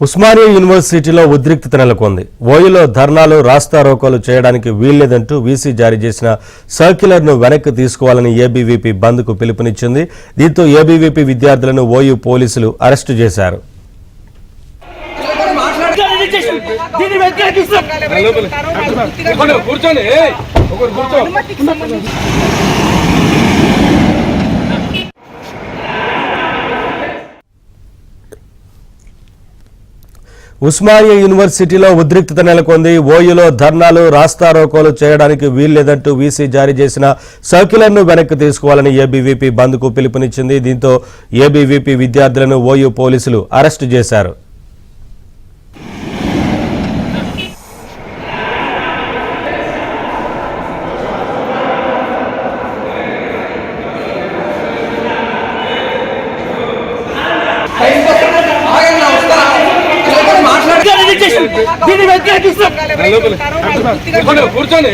ఉస్మానియా యూనివర్సిటీలో ఉద్రిక్తత నెలకొంది. ఓయూలో ధర్నాలు రాస్తారోకోలు చేయడానికి వీల్లేదంటూ వీసీ జారీ చేసిన సర్క్యులర్ను వెనక్కి తీసుకోవాలని ఏబీవీపీ బంద్కు పిలుపునిచ్చింది. దీంతో ఏబీవీపీ విద్యార్థులను ఓయూ పోలీసులు అరెస్టు చేశారు. ఉస్మానియా యూనివర్సిటీలో ఉద్రిక్తత నెలకొంది. ఓయూలో ధర్నాలు రాస్తారోకోలు చేయడానికి వీల్లేదంటూ వీసీ జారీ చేసిన సర్క్యులర్ను వెనక్కి తీసుకోవాలని ఏబీవీపీ బంద్కు పిలుపునిచ్చింది. దీంతో ఏబీవీపీ విద్యార్థులను ఓయూ పోలీసులు అరెస్టు చేశారు. కూర్చోండి.